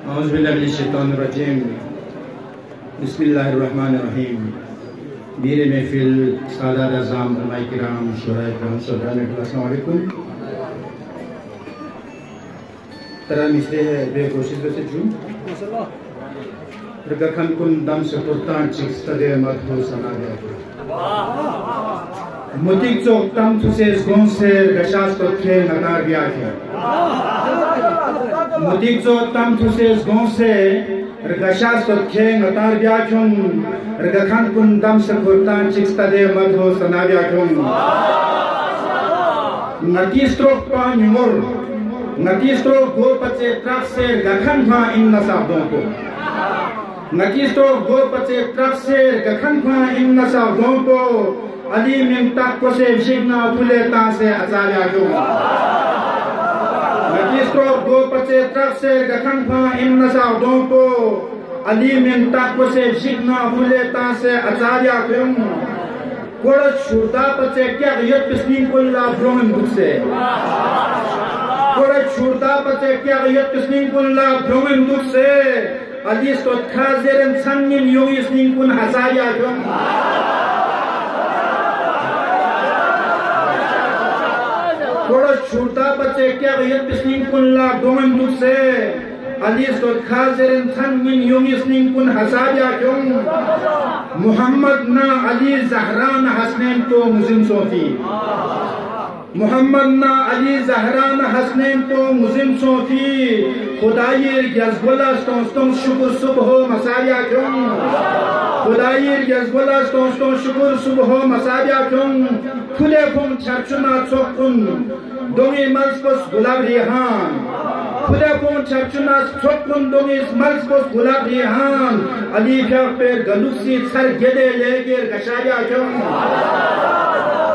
औज़ुबिल्लाहिमिनश्शैतानिर्रजीम बिस्मिल्लाहिर्रहमानिर्रहीम। मीरे महफिल सादात आज़ाम उलमाए किराम शुहराए किराम अस्सलाम वालेकुम। तरह मिसरे है बेकोशिश से जूं रगखन कुन दम से पुरतान चिक्स तदे मत हो सना गया मुतिक चोक तम तुसे स्कोन से गशास तो थे नकार गया है मुतिक चोक तम तुसे स्कोन से रगशास तो थे नकार गया क्यों रगखन कुन दम से पुरतान चिक्स तदे मत हो सना गया क्यों नकी स्ट्रोक पान मुर नकी स्ट्रोक गो पचे ट्रक से गखन भा इन नसाबों को नकी स्ट्रोक गो पचे ट्रक से गखन भा इन नसाबों को अली मिंटा को से विशिग्ना फुले ता से अचार्या क्यों नकी स्ट्रोक गो पचे ट्रक से गखन भा इन नसाबों को अली मिंटा को से विशिग्ना फुले ता से अचार्या क्यों कोड़ छुड़ता पचे क्या यत पिस्नीन कुल्ला ब्रोहन बुक से कोड़ छुड़ता पचे क्या यत पिस्नीन कुल्ला ब्रोहन बुक से अली तो खाजेरन सन्निन योगी स्नीन कुन हसाया क्यों कोड़ छुड़ता पचे क्या यत पिस्नीन कुल्ला ब्रोहन बुक से अली तो खाजेरन सन्निन योगी स्नीन कुन हसाया क्यों मोहम्मद ना अली ज़हरा ना हसनैन तो मुज़िम सोफी मोहम्मद ना अली ज़हरा ना हसनैन तो मुज़िम सोफी खुदाई यज़बुल्ला स्टों शुक्र सुबह मसाया क्यों खुदाई यज़बुल्ला स्टों शुक्र सुबह मसाया क्यों खुले फुम चर्चुना चोकुन दोंगे मल्सकोस गुलाब रिहान खुदा कौन चर्चुना चोकुन दोंगे मल्सकोस गुलाब रिहान अली पे गलुसी सर गेदे लेगे गशाया क्यों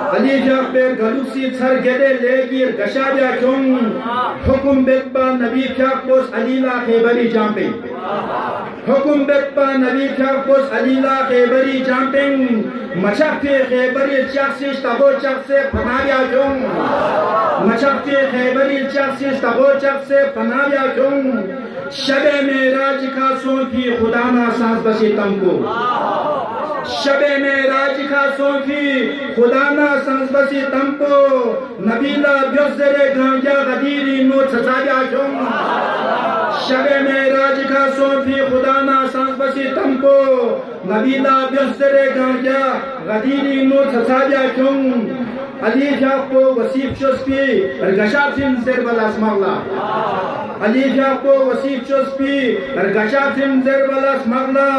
अली पे गलुसी सर गेदे लेगे गशाया क्यों हुकुम बेत्पा नबी कोस अलीला खैबरी जांपे हुकुम बेत्पा नबी कोस अलीला खैबरी जांपे मशक्के खैबरी चक्से तबो चक्से फनाया क्यों मशक्के खैबरी चक्से तबो चक्से फनाया क्यों शबे मेराज का सोफी खुदा ना सांस बसी तमको शबे मेराज का सोफी खुदा ना सांस बसी तमको नबीला ब्योजरे गांजा गदीरी नो सजाया क्यों शबे मेराज का सोफी खुदा ना सांस बसी तमको नबीला ब्योजरे गांजा गदीरी नो सजाया क्यों अली को वसीफ चुस्पी गशाफिन ज़ेरबल अस्माला अली को वसीफ चुस्पी गशाफिन ज़ेरबल अस्माला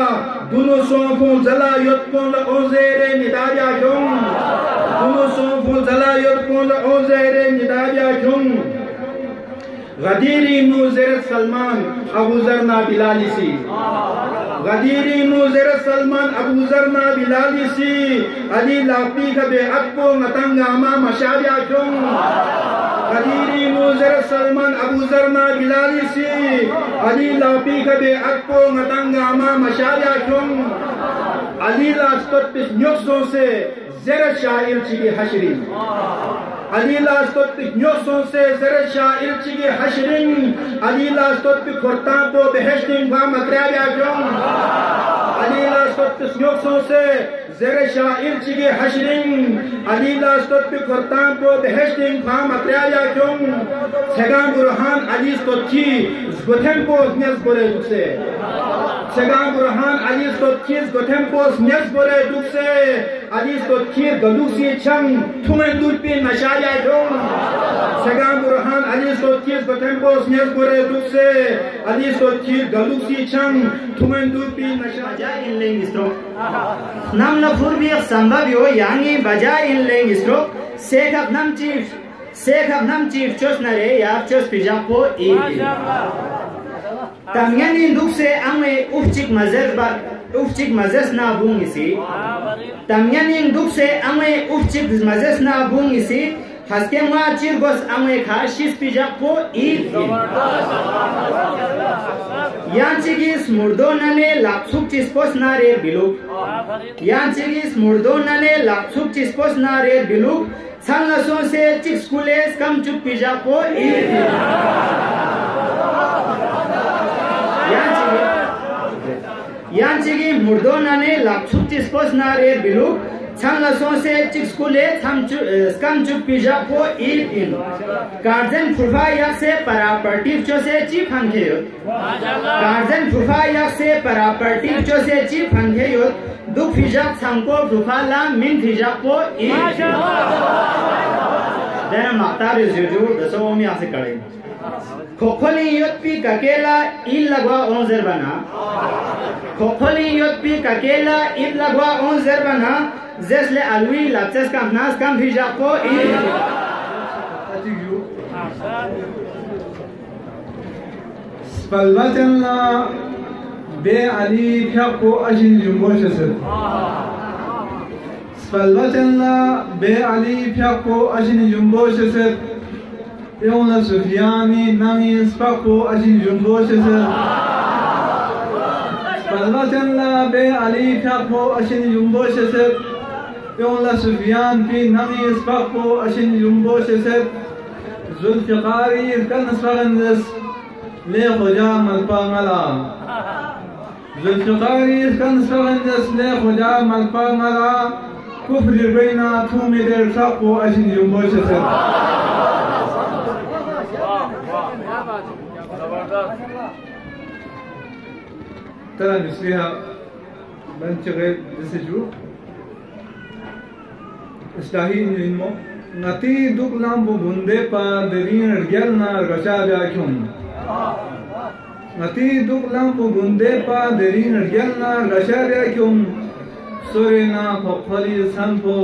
दोनों सोफों जला युद्धों ओज़ेरे निदाया क्यों दोनों सोफों जला युद्धों ओज़ेरे निदाया क्यों गदीरी नूज़ेर सलमान अबू ज़रना बिलाली सी गदीरी नूज़ेर सलमान अबू ज़रना बिलाली सी अली लापी कबे अक्को मतंगा मा मशारिया क्यों गदीरी नूज़ेर सलमान अबू ज़रना बिलाली सी अली लापी कबे अक्को मतंगा मा मशारिया क्यों अली लास्तोत पिस न्योक्सों से ज़रा शायर चिगी हशरी अली लास्तोत न्योक्सों से ज़रा शायर चिगी हशरिन अली लास्तोत खुरता को बेहश्तिन वा मकराया क्यों अली लास्तोत न्योक्सों से ज़रा शायर चिगी हशरिन अली लास्तोत खुरता को बेहश्तिन वा मकराया क्यों सेगान बुरहान अली स्तोती ज़गोथें को न्यस बोले दुसे सेगान बुरहान अली स्तोती ज़गोथें को न्यस बोले दुसे अली स्तोती गलुसी चंग थुमें दुल्पी नशाया क्यों सेगान बुरहान अली स्तोती ज़गोथें को न्यस बोले दुसे अली स्तोती गलुसी चंग थुमें दुल्पी नशाया इन लेंग स्ट्रोक नाम न फुर्बिय संभव हो यांगी बजा इन लेंग स्ट्रोक सेखब नम चीफ चोस नरे या चोस पिजापो ई तंगनी दुख से अंगे उफचिक मजस ना बूंगी सी तंगनी दुख से अंगे उफचिक मजस ना बूंगी सी हस्के मा चिरगोस अंगे खाशिस पिजापो ई यांचिगिस मुर्दो नले लाक्सुक चिस्पोस नारे बिलुक यांचिगिस मुर्दो नले लाक्सुक चिस्पोस नारे बिलुक संगसों से चिक्सकुलेस कम चुप पिजापो ई यांचिगी मुर्दोना ने लाक्षुक चिस्पोस नारे बिलु छांला सोसे चिक्सकुले स्कम चुप पिजा को ईद इन गार्जन फुफा या से परापर्टिव चो से चीफ हंखे गार्जन फुफा या से परापर्टिव चो से चीफ हंखे दुख फिजा छांको फुफा ला मिन फिजा को ईद देना माता रिजुजु दसो में आसे करे खोखोली योत्पी ककेला ईल लगवा ओंजर बना खोखोली योत्पी ककेला ईल लगवा ओंजर बना जैसे अलवी लाचस का नास काम भी जाको ईल स्पल्वा चलना बे अली फ्याको अजिन जुम्बोशस स्पल्वा चलना बे अली फ्याको अजिन जुम्बोशस Yona Sufiani Nami Spako Ajin Jumbo Shisa Palvatella Be Ali Kapo Ajin Jumbo Shisa Yona Sufian Pi Nami Spako Ajin Jumbo Shisa Zulfiqari Kan Sfagandas Le Khujam Al-Pamala Zulfiqari Kan Sfagandas Le Khujam Al-Pamala Kufri Baina Tumidel Kapo Ajin Jumbo Shisa ترى نسيها بنشغل دسجو استاهين إنمو نتي دوك لامبو بندے پا درين رجالنا رشا جاكم نتي دوك لامبو بندے پا درين رجالنا رشا جاكم سورينا فقالي سانبو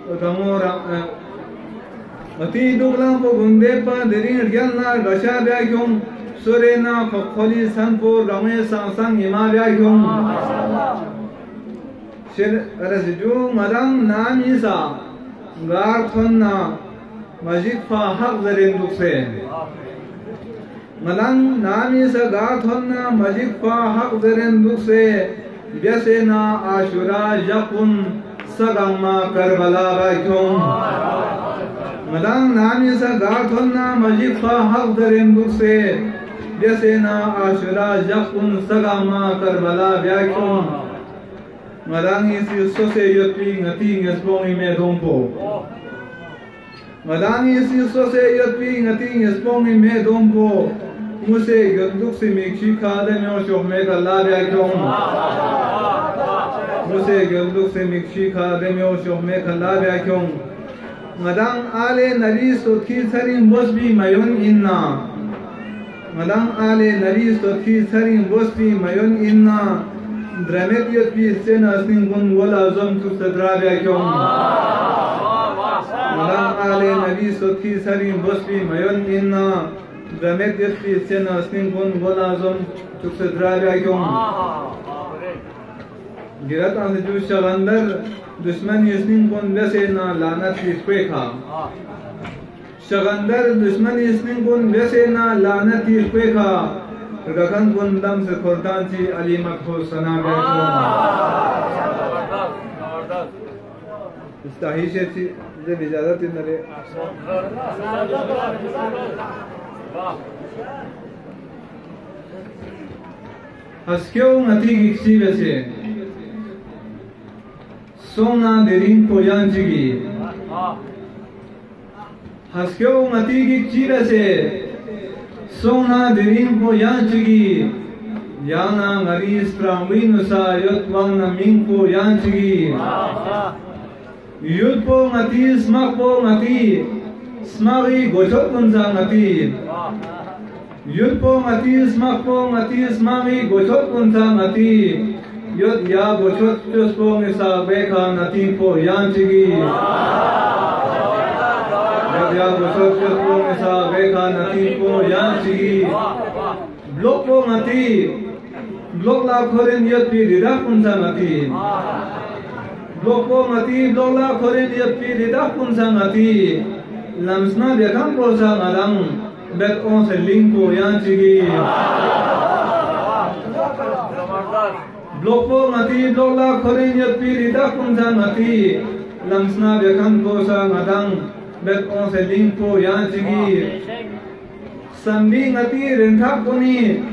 ودمورا نتي دوك لامبو بندے پا درين رجالنا رشا جاكم Surena Kokoli Sanpo Rame Sansang Imavyayum Shir Rasidu Madam Namisa Garthonna Majid Fa Hagdarin Dukse Madam Namisa Garthonna Majid Fa Hagdarin Dukse Vyasena Ashura Japun Sagama Karbala Vaikum Madam Namisa Garthonna Majid Fa Hagdarin Dukse Vyasena Ashura Japun Sagama Karbala Vyakun Madani si sose yotpi ngati ngespongi me dompo Madani si sose yotpi ngati ngespongi me dompo Muse yonduk si mikshi khade me osho me kalla vyakun Muse yonduk si mikshi khade me osho me kalla vyakun Madang ale nari sotki sarin bosbi mayon inna Madam Ale Nari Stotki Sarin Bospi Mayon Inna Dramet Yotpi Sena Sningun Wala Zom Tu Sadravya Kyom Madam Ale Nari Stotki Sarin Bospi Mayon Inna Dramet Yotpi Sena Sningun Wala Zom Tu Sadravya Kyom Girat An Ju Shagandar Dushman Sningun Vesena Lanat Likweka Shagandar Dushman Isningun Vesena Lanati Kweka Rakan Gundam se Kortanti Ali Makho Sana Istahisheti de Vijadat in the Haskyo Nati Gixi Vese Sona Derin Koyanjigi Haskyo Matigi Chirase Sona Derin Koyanjigi Yana Maris Tramwinusa Yotwana Minko Yanjigi Yutpo Mati Smakpo Mati Smari Gochotkunza Mati Yutpo Mati Smakpo Mati Smari Gochotkunza Mati Yot Ya Gochot Chospo Nisa Beka Natimpo Yanjigi Ya Gochot Chospo Nisa Beka Natimpo Yanjigi Blokpo Mati Blok La Koren Yot Pi Ridakunza Mati Blokpo Mati Blok La Koren Yot Pi Ridakunza Mati Lamsna Bekam Prosa Madam Bet On Se Lingpo Yanjigi Blokpo Mati Blok La Koren Yot Pi Ridakunza Mati Lamsna Bekam Prosa Madam Bet On Se Lingpo Yanjigi Sambi Ngati Rentap Puni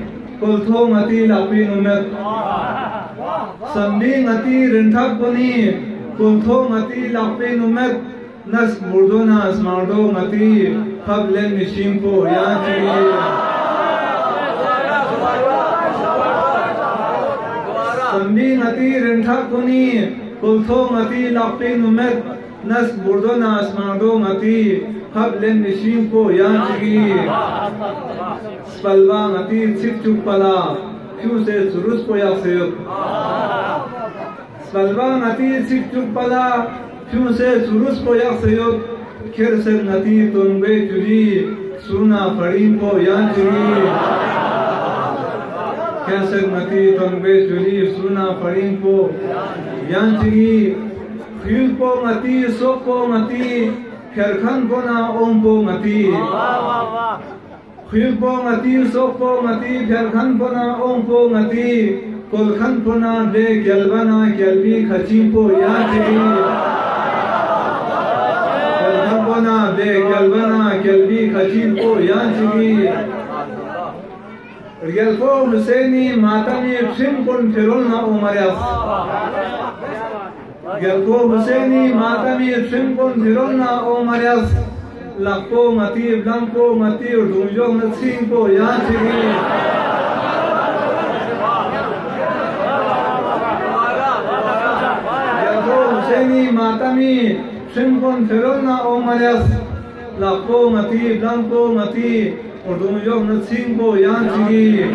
Koltho Ngati Lapi Numet sambi ngati rinthak puni kuntho ngati lakpe numet nas murdona smardo ngati phablen mishimpo yanchi sambi ngati rinthak puni kuntho ngati lakpe numet nas murdona smardo ngati phablen mishimpo yanchi spalva ngati chikchuk pala Fiu se surus poyak seyuk Salva ngati chikchuk pala Fiu se surus poyak seyuk Kher se ngati tongbe juri Suna farim po yan juri Kher se ngati tongbe juri Suna farim po yan juri Fiu po ngati sok po ngati Kher khan po na om po ngati Khuyuk po ngati, sok po ngati, phel khan po na ong po ngati, kol khan po na le gyalbana gyalbi khachim po yanchigi. Kol khan po na le gyalbana gyalbi khachim po yanchigi. Gyalpo Husaini matani trim pun firul na umaryas. Gyalpo Husaini matani trim pun firul na umaryas. Lakpo mati, blanco mati, urunjong na singpo yan sige. Yalpo Husaini matami, simpon ferol na omaryas. Lakpo mati, blanco mati, urunjong na singpo yan sige.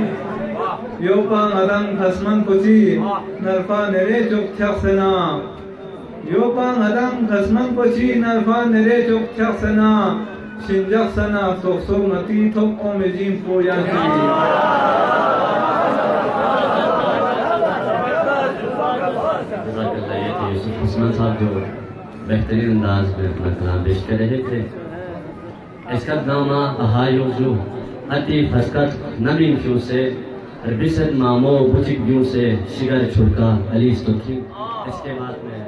Yopa ngadang khasman kochi, narfa nere chok chaksena. Yopa ngadang khasman kochi narfa nere chok chaksena Shinjak sana sokso ngati thok omejim po yanchi Yusuf Usman साहब जो बेहतरीन अंदाज में अपना कलाम पेश कर रहे थे इसका गाना अहायो जो अति फसकत नमीन क्यों से बिसद मामो बुचिक क्यों से शिगर छुड़का अली स्टोकी इसके बाद में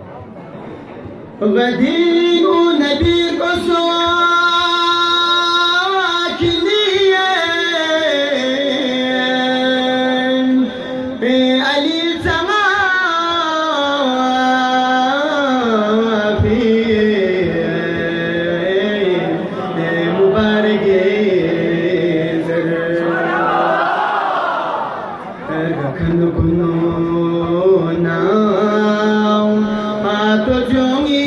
Vadinu Nabi ko soakiliye Ali sama fi mubarak zar khan kuno na to jongi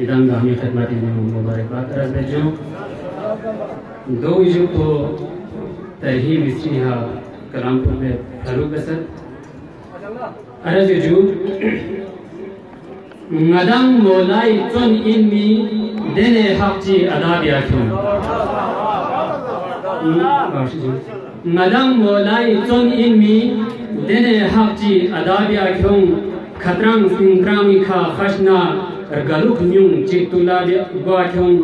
इधम गामी खिदमत मुबारकबाद अर्ज भेजूँ दो इजू को तरही मिस्री हा कलामपुर में फरूक असद अर्ज जू ngадang molai chon inmi dene hakji adabia kyun ngадang molai chon inmi dene hakji adabia kyun khatrang singkrami kha khashna galuk nyung chitula gwa kyun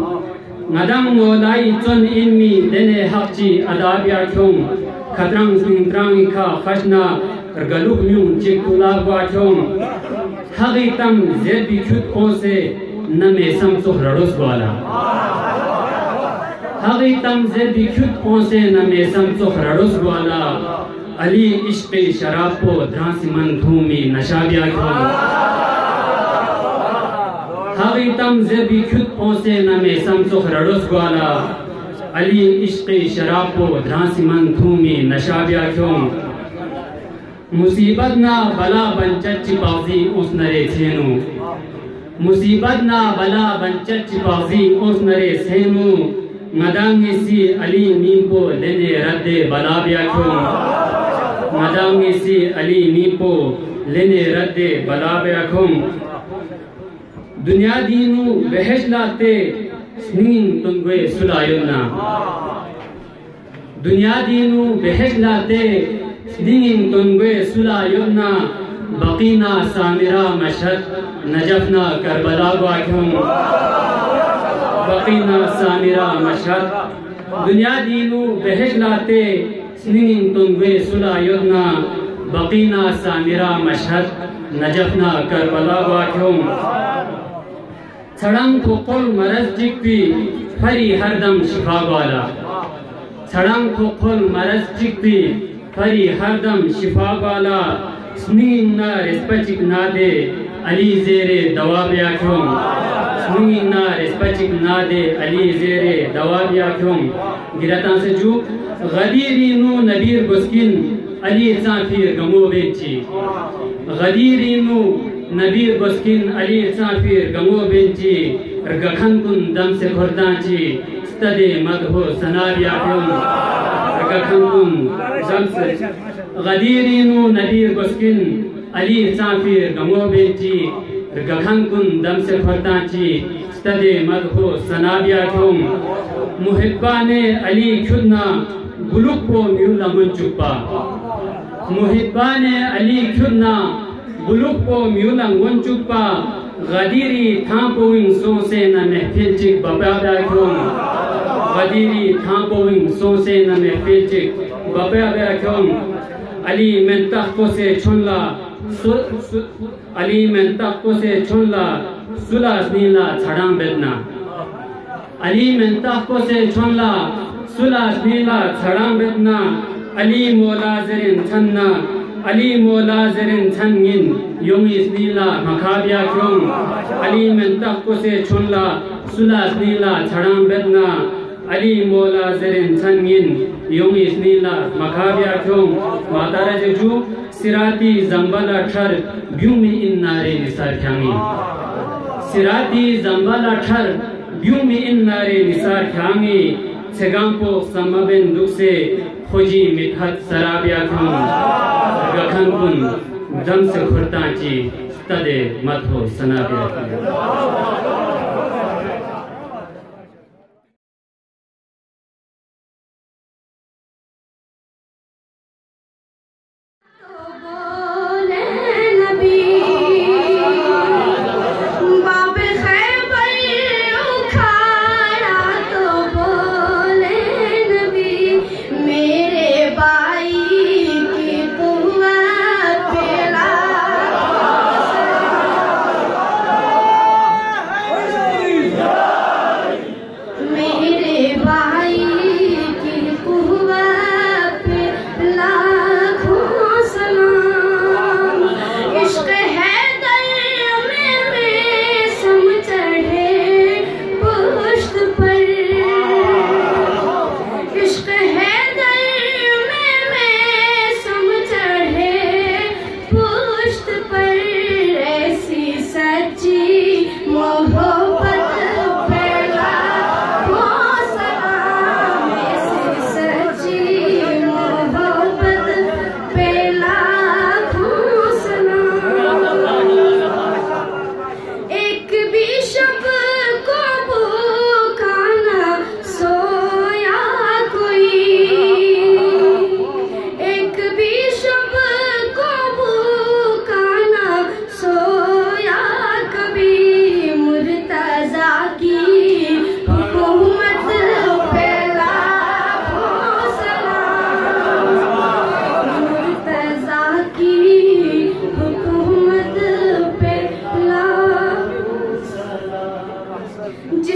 ngадang molai chon inmi dene hakji adabia kyun khatrang singkrami kha khashna galuk nyung chitula gwa kyun हगी तम ज़ेद बिखुद ओसे न मेसम सुख रडोस वाला हगी तम ज़ेद बिखुद ओसे न मेसम सुख रडोस वाला अली इश्क़ शराब को द्रासी मन धूमी नशाबिया क्यों हगी तम ज़ेद बिखुद ओसे न मेसम सुख रडोस वाला अली इश्क़ शराब को द्रासी मन धूमी नशाबिया क्यों मुसीबत ना बला बंचत चिपाजी उस नरे सेनु मुसीबत ना बला बंचत चिपाजी उस नरे सेनु मदांगे सी अली नीपो लेने रद्दे बला बिया क्यों मदांगे सी अली नीपो लेने रद्दे बला बिया क्यों दुनिया दीनु बहश लाते स्नीन तुंगे सुलायुना दुनिया दीनु बहश लाते स्नीन तुंगे सुलायुना बकीना सामिरा मशहद नजफना करबला वाक्यों बकीना सामिरा मशहद दुनिया दीनु बहश लाते स्नीन तुंगे सुलायुना बकीना सामिरा मशहद नजफना करबला वाक्यों छड़ंग को कुल मरज चिक्की फरी हरदम शिफा वाला छड़ंग को कुल मरज चिक्की फरी हरदम शिफा वाला स्नीन ना रिस्पचिक ना दे अली ज़ेरे दवा बिया क्यों स्नीन ना रिस्पचिक ना दे अली ज़ेरे दवा बिया क्यों गिरता से जो गदीरी नु नबीर बुस्किन अली साफिर गमो बेची गदीरी नु नबीर बुस्किन अली साफिर गमो बेची रगखन कुन दम से खुरदाची स्तदे मदहो सना बिया क्यों रगखन कुन दम से गदीरी नु नबीर बुस्किन अली साफिर गमो बेची रगखन कुन दम से खुरदाची स्तदे मदहो सना बिया क्यों मुहिब्बाने अली खुदना गुलुक को म्यूला मुंचुपा मुहिब्बाने अली खुदना गुलुक को म्यूला मुंचुपा गदीरी थांपोइंग सोसे न महफिल चिक बपाया क्यों गदीरी थांपोइंग सोसे न महफिल चिक बपाया क्यों अली में तख्तो से छुनला अली में तख्तो से छुनला सुला नीला छड़ां बेदना अली में तख्तो से छुनला सुला नीला छड़ां बेदना अली मौला जरिन छन्ना अली मौला जरिन छन्गिन योंगी नीला मखाबिया क्यों अली में तख्तो से छुनला सुला नीला छड़ां बेदना अली मौला जरिन छन्गिन योंगी नीला मखाबिया क्यों मातारा जेजू सिराती जंबला ठर ब्यूमी इन नारे निसार ख्यांगी सिराती जंबला ठर ब्यूमी इन नारे निसार ख्यांगी सेगांपो समबेन दुख से खोजी मिठत सराबिया क्यों गखन कुन दम से खुरताची तदे मत हो सनाबिया क्यों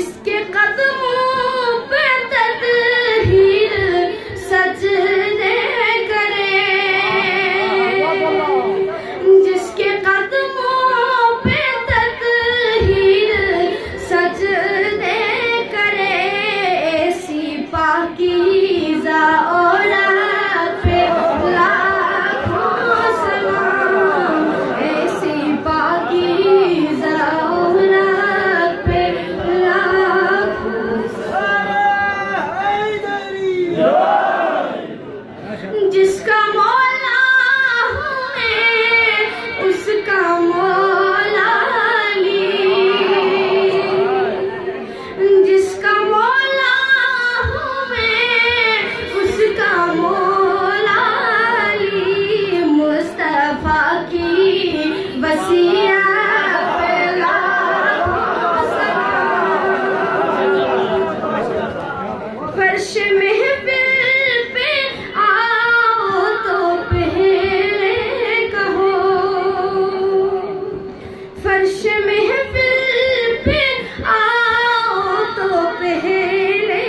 जिसके कदमों पे तदहीर सजदे करे, जिसके कदमों पे तदहीर सजदे करे, ऐसी पाकीज़ा औलाद पे लाखों सलाम, ऐसी पाकीज़ा औलाद पे लाखों सलाम। जिसका मौला हूँ मैं उसका मौला अली, जिसका मौला हूँ मैं उसका मौला अली, मुस्तफा की वसीयत पे लाखों सलाम। फर्श महफिल पे आओ तो पहले कहो, फर्श महफिल पे आओ तो पहले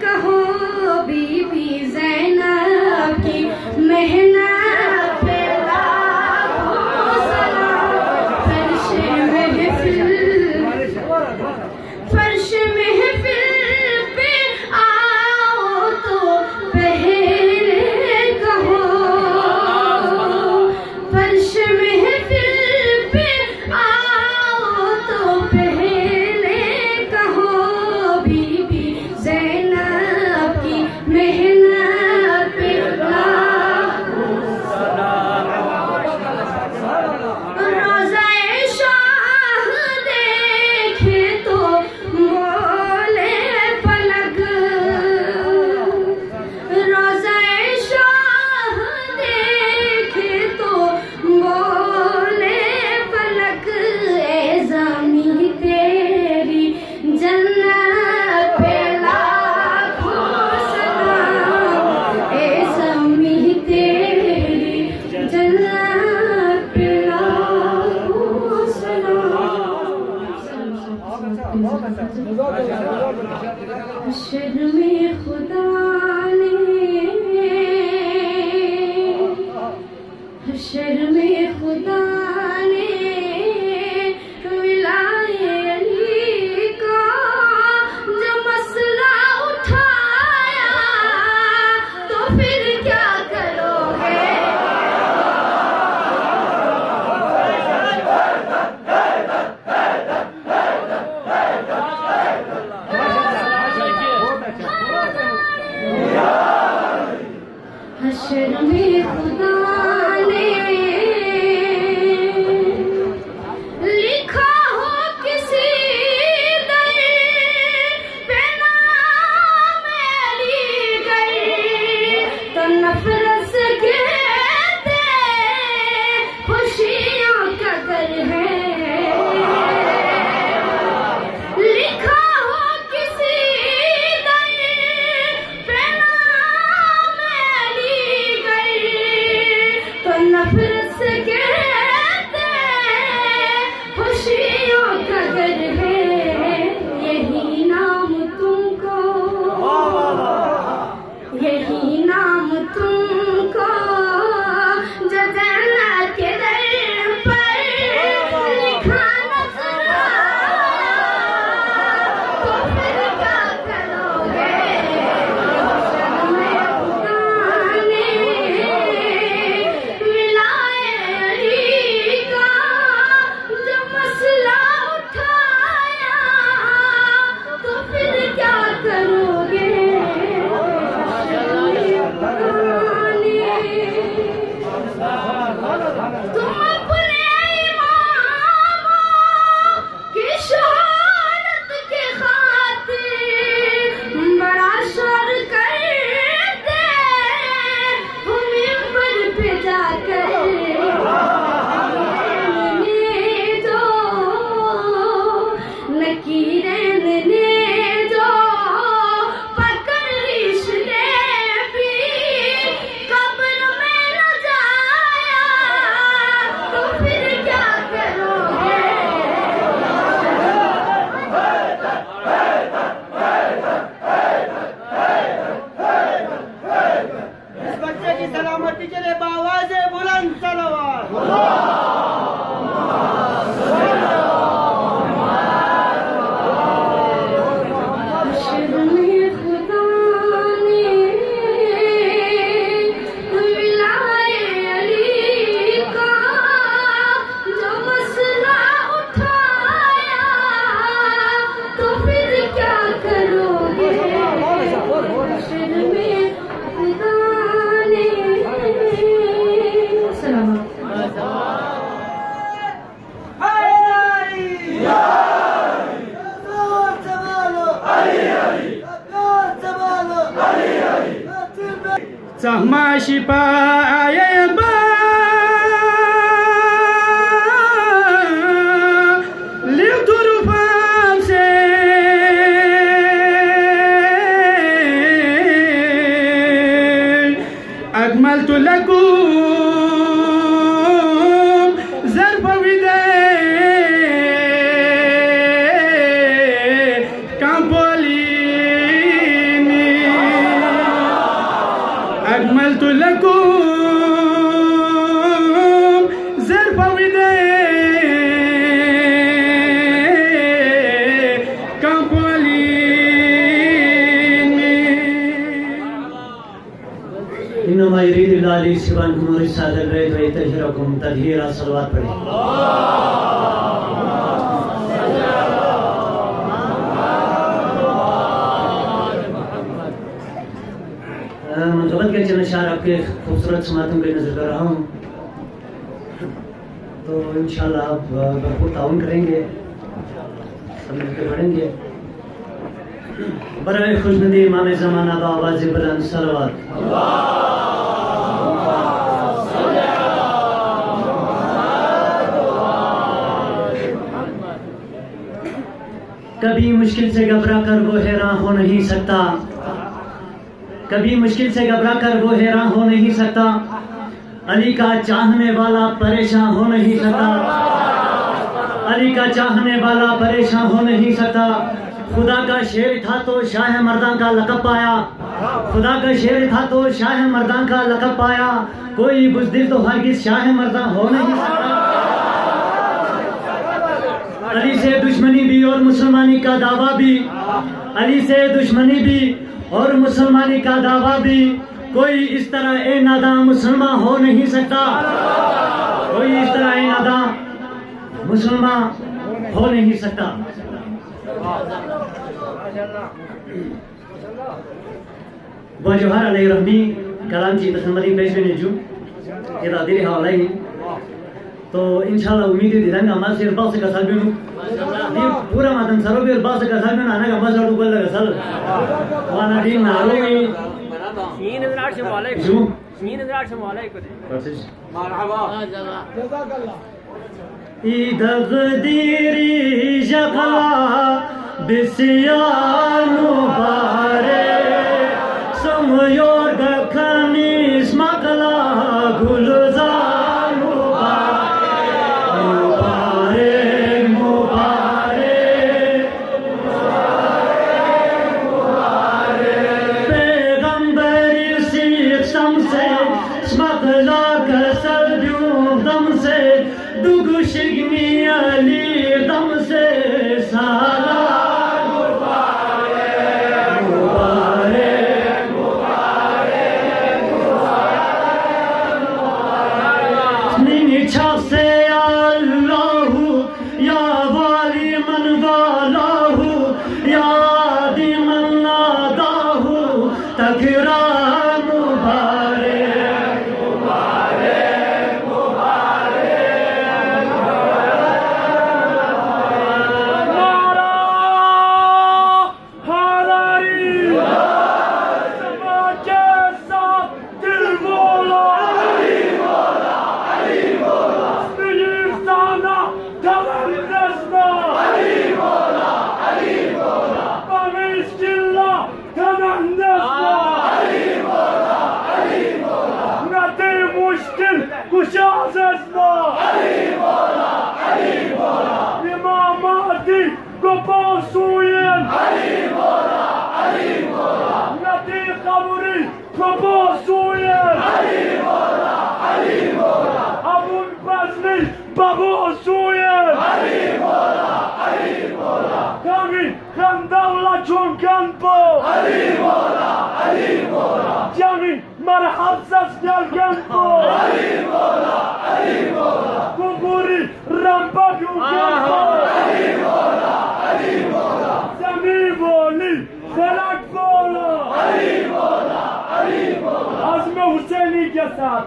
कहो, बीबी ज़ैनब की मेहनत पे लाखों सलाम। फर्श महफिल पे आओ तो पहले कहो, फर्श महफिल पे आओ तो पहले कहो, बीबी ज़ैनब की मेहनत पे लाखों रोज़ाए शाह देखे तो बोले फलक, रोज़ाए शाह देखे तो बोले फलक, ए ज़मीं तेरी जन्नत पे लाखों सलाम, ए ज़मीं तेरी जन्नत पे लाखों सलाम। हश्र में खुदा ने, हश्र में खुदा ने विलाए अली का जब मसला उठाया, तो फिर क्या करोगे? हश्र में खुदा ने लिखा हो किसी दर पे नाम अलीगढ़, तो नफरत से कहते खुशियाँ कदर है। लिखा हो किसी दर पे नाम अलीगढ़, हश्र में गाने सलाम Sahmashi pa أكملت لكم ظرف وداع كامبوليني أكملت لكم ظرف وداع كامبوليني إنما يريد الله ليذهب عنكم الرجس أهل البيت ويطهركم تطهيرا صلوات पढ़ें मनकबत के चंद अशार आपके खूबसूरत समातों पे नजर कर रहा हूँ तो इंशाल्लाह आप भरपूर ताउन करेंगे सब मिलकर पढ़ेंगे बराए खुशनुदी इमाम ज़माना बा आवाज़ बुलंद सलवात कभी मुश्किल से घबरा कर वो हैरान हो नहीं सकता कभी मुश्किल से घबरा कर वो हैरान हो नहीं सकता अली का चाहने वाला परेशान हो नहीं सकता अली का चाहने वाला परेशान हो नहीं सकता खुदा का शेर था तो शाह मर्दान का लक़ब पाया खुदा का शेर था तो शाह मर्दान का लक़ब पाया कोई बुज़दिल तो हरगिज़ शाह मर्दान हो नहीं सकता अली से दुश्मनी भी और मुसलमानी का दावा भी अली से दुश्मनी भी और मुसलमानी का दावा भी कोई इस तरह ए नादा मुसलमान हो नहीं सकता कोई इस तरह ए नादा मुसलमान हो नहीं सकता वो जवाहर अलैहि रहमी कलाम की तसम्मरी पेश में जो ये दादी हवाले तो इंशाल्लाह उम्मीद है दिरंगा मां से बात से कसल बिनु ये पूरा मातम सरो भी बात से कसल बिनु आना का बस और ऊपर लगा सल वाना दिन नारो में मीन इधर से वालेकुम जो मीन इधर से वालेकुम मरहबा जज़ाकल्लाह इदगदीरी जगला बिसियानु बारे समयोर गखनी स्मगला गुलजानु बारे मुबारक पैगंबरी सिस्टम से स्मगला कसर दम से दुगुशिगनी अली दम से साला Ali आज़म हुसैनी के साथ,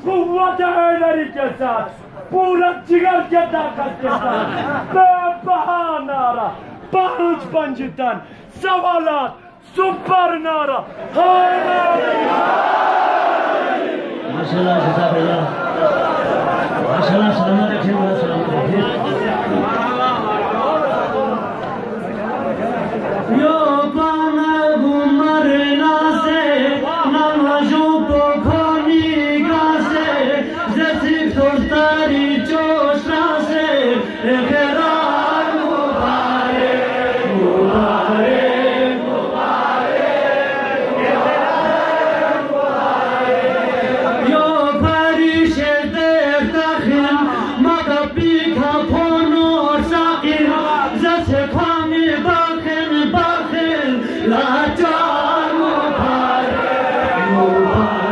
कुव्वत हैदरी के साथ, पूरा जिगर के ताकत के साथ बेबहा नारा, 5 पंजतन, सवालात, सुपर नारा, माशाल्लाह जज़ाकल्लाह, माशाल्लाह सलामत रखें, बहुत सलामत रखें। यो पाना घुमरना से नमाजों को खोनी गासे जैसी सोस्तारी चोषा से एकरार मुबारक मुबारक मुबारक यो फरिशे देखिन मगबी का फोनो साकिन जैसे खाने लाचार मुबारक मुबारक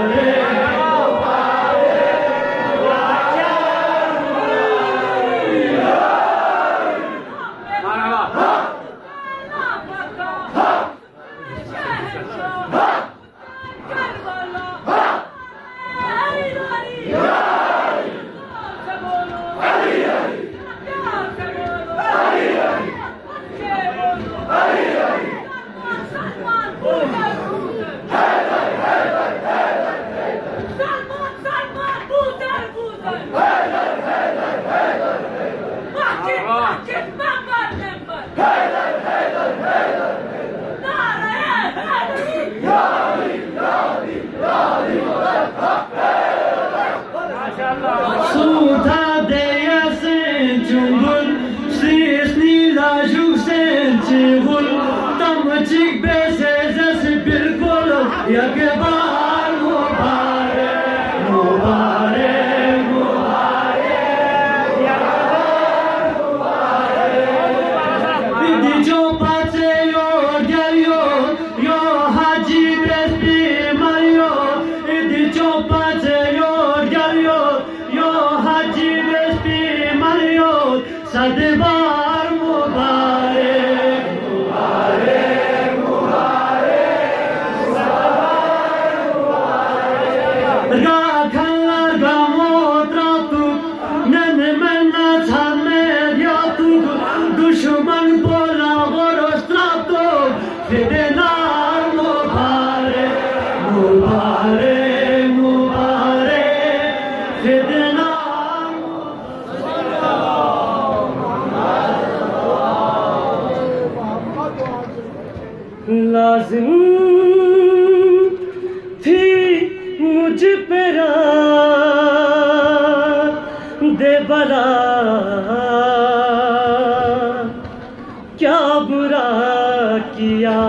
लाज़िम थी मुझ पे दे बला, क्या बुरा किया।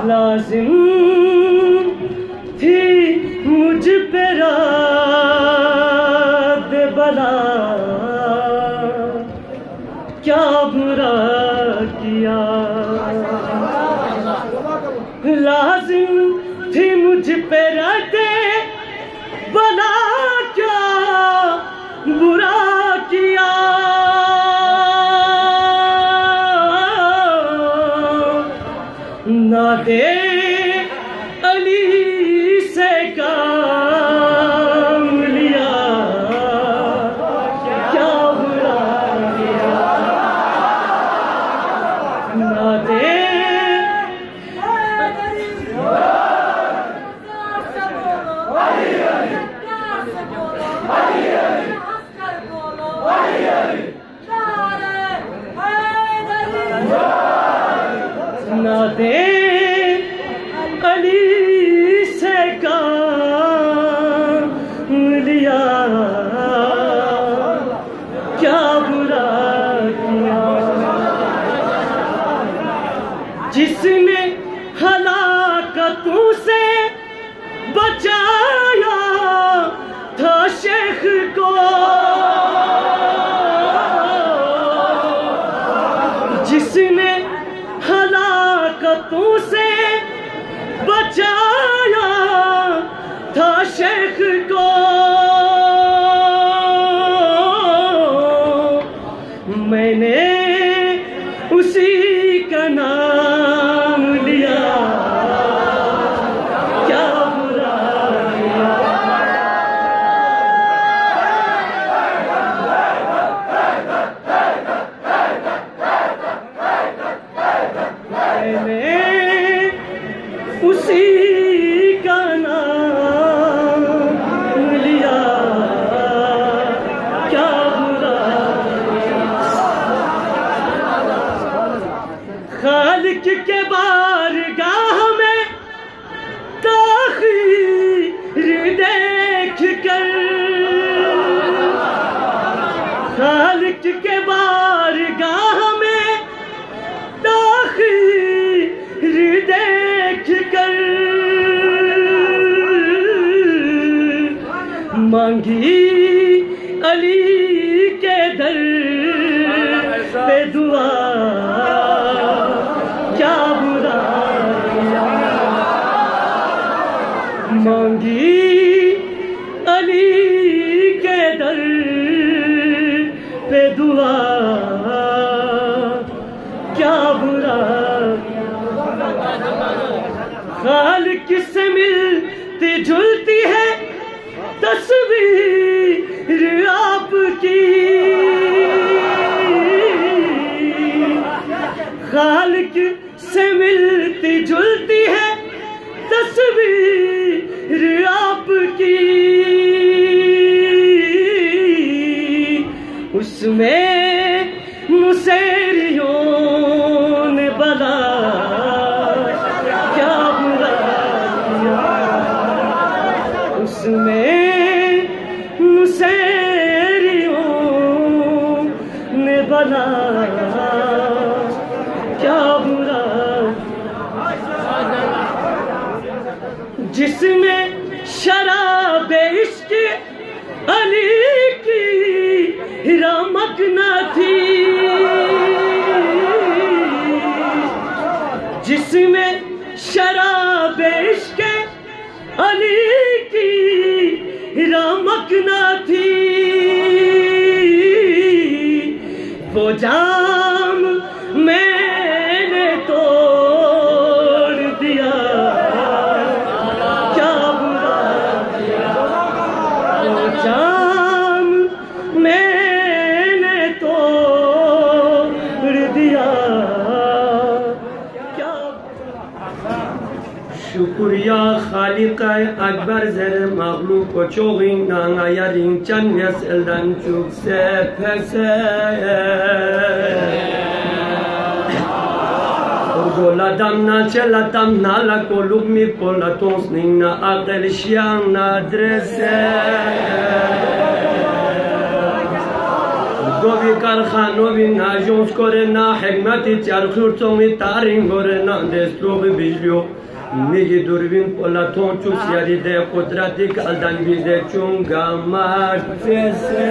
लाज़िम थी मुझ पे दे बला, क्या बुरा किया। लाज़िम थी मुझ पे रहते बला, क्या बुरा किया। ना दे अली से काम लिया, क्या बुरा किया। ना दे ना दे अली से काम लिया, क्या बुरा किया। जिसने हलाकतों से बचाया था शेख को, जिसने हलाकतों से बचाया था शेख को, मैंने उसी का नाम लिया, खालिक के बारगाह में ताखीर देख कर, खालिक के बारगाह में ताखीर देख कर मांगी अली के दर पे दुआ, क्या बुरा किया। मांगी अली के दर पे दुआ, क्या बुरा। खालिक से मिलती जुलती है तस्वीर आपकी, खालिक से मिलती जुलती है तस्वीर आपकी, उसमें मुसेरियों ने बला, क्या बुरा किया। उसमें मुसेरियों ने बला, क्या बुरा। जिसमें शराब इश्क अली की रमक न थी, जिसमें शराब इश्क अली की रमक न थी, वो जाम मैंने तोड़ दिया, क्या बुरा किया। वो जाम मैंने तोड़ दिया, क्या। शुक्रिया खालिक अकबर ज़र मगलूब को चोगिंग नांगा यारिंग चन यस एल्दन चुक से फैसे गोला damna cela damna la columni pola tonsnina aqel shiana drese govi karkhanovi najons korena hikmati charkhur tomi tarin gorena destrobi bijlio Nigi durvin pola tonchus yari de kudratik aldan bize chunga martese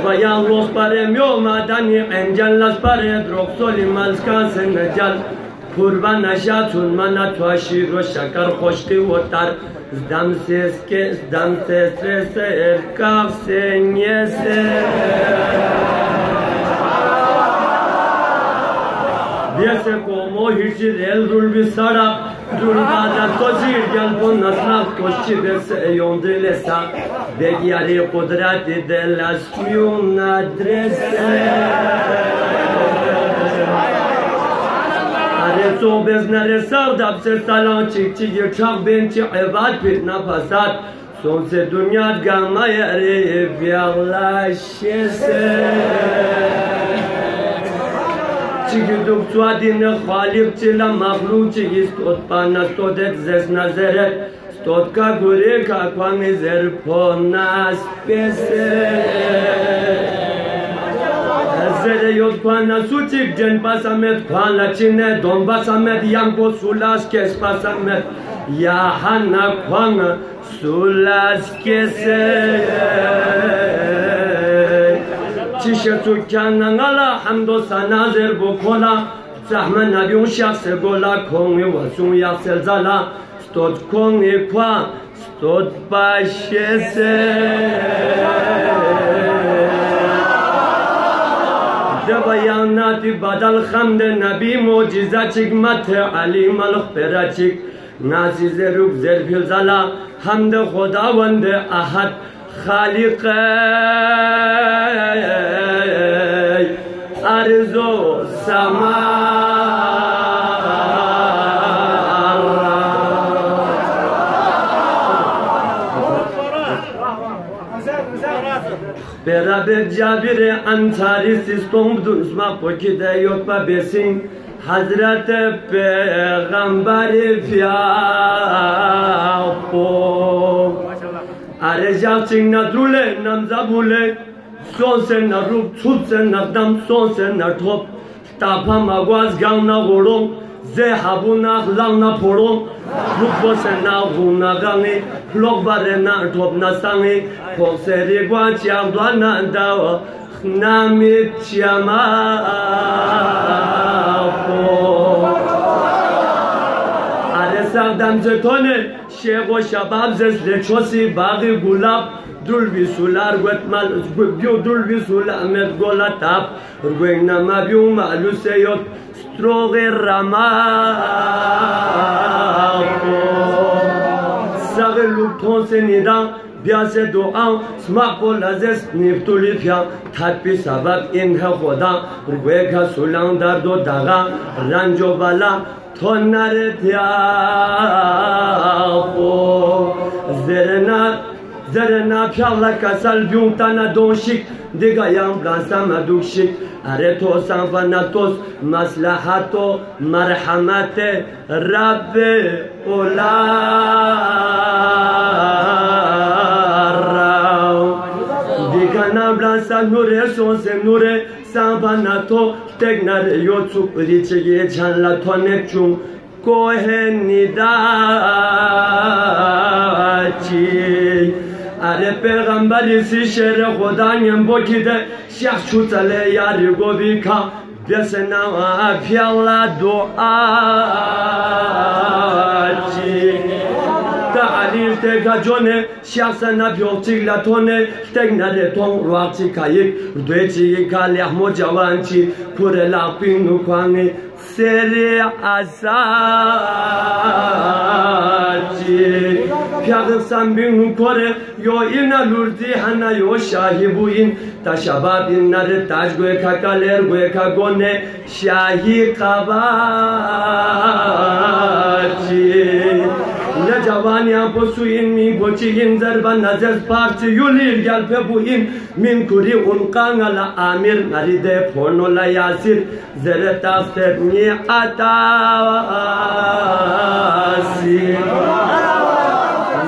Bayan los pare myo madani engel las pare droksoli malskan senjal kurban ajatun mana twashiro shakar khoshti wotar zdam ses erkaf senyese Dice como hicir el dulbi sara Durgada kozir gel bon nasnaf koşçi dese yondrilesa Degiari kudrati della spiuna adrese Areso beznare savdab se salan çikçi yırçak bençi evad bir nafasat Son se dünyat gamma yeri biyaglaşese Çigiduk tuadine khaliq çila mağlub çigis tot pana stodet zes nazeret Stotka gure kakvami zer ponas pese Zere yot pana suçik jen pasamet Kwana çine don pasamet Yanko sulas kes pasamet Ya hana kwana sulas kese Çişe tukkanna ngala hamdo sana zer bu kola Zahmen nabiyun şahse gola kongi vasun yaksel zala Stot kongi kwa stot başese De bayanati badal hamde nabi muciza çıkmate alim alık peraçik Nazize ruk zerfil zala hamde khudavande ahad خالق أرض السماء برب Hazret Cabir Ansari sistom dunuzma pokide yok ba besin Hazret Peygamberi fiyapo Arejak çing na drule namza bule Son sen na rup tut sen na dam son sen na top Tapa magwaz gang na gorong Ze habuna lang na porong Rupo sen na guna gangi Lok bare na top na sangi Pok seri gwa chiam dwa na dawa Namit chiamapo Aresavdam zetone Shego shabab zesle chosi bagi gulab Dulbi sular gwetmal Dulbi sulamet golatap Rgweng nama biu malu seyot Stroge ramapo Sage lupton senida Biase doan smakpo lazes niftulifya Tatpi sabab inhe khoda Rgwega sulang dardo daga Ranjo bala tonare tiapo Zerena pyalla kasal byuntana donshik Diga yang blansama dukshik Areto sanfanatos maslahato marhamate Rabbe olar Digana blansa nure sonse nure sanfanato Tegnare yotsuk riçege chanla tonekçum Kohenidachi Are peygamberi si şere khodanyen bokide Şah çutale yari gobika Besena afyalla duachi Ta'alil te gajone Şahsana piyokçik latone Tegnare tong ruakçi kayık Rdueçi kalyah mojavanchi Pure lapin nukwangi Seri asachi Pyagısan bin kore Yo ina lurdi hana yo şahi buin Taşaba binleri taş gwe kakaler gwe kagone Şahi kabachi Ne cavan ya posuin mi boçiyin zerban nazez parti yulir gel pe buin Min kuri unkangala amir naride pornola yasir Zere tastet ni atasi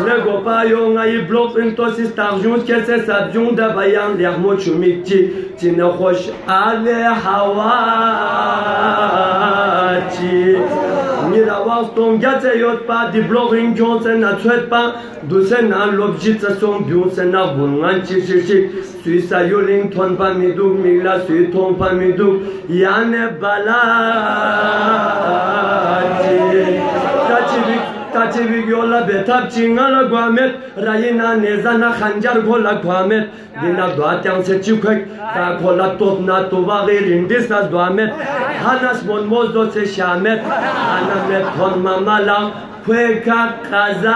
Lego payo ngayi blok intosis tarjun kese sabjun da bayan lehmo çumikçi Tine hoş ale havachi Miravas tom gate yot pa di blogin jonsen na tsuet pa Dusen na lobjit sa som byun sen na bungan çişişik Suisa yolin ton pa miduk migla sui ton pa miduk Yane balachi Taçivik yola betap çingala guamet Rayina nezana khanjar gola guamet Dina duatyang se çukek Ta kola top na tuva girindis nas duamet Hanas mon mozdo se şamet Anamet ton mamala Kweka kazachi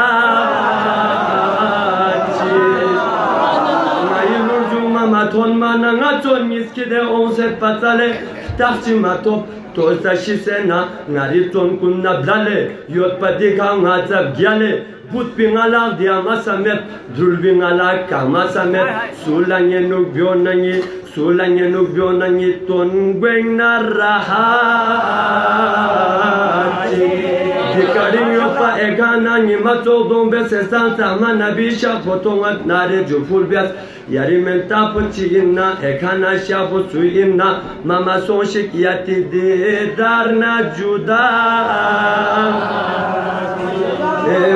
Nayilur juma ton mana ngaton miskide onset patsale Takçi matop Tosa shisena ngariton kunna blale Yot padika ngatsab gyale Put pingala diamasamet Drul bingala kamasamet Sulanye nuk bionanyi Ton gweng na rahati Dikarin yopa egana Nimato dombe sesan sama nabi shapotongat nare juful bias Yarimen tapu çiyinna ekana şapu suyinna Mama son şikiyati didarna juda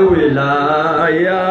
Wilaya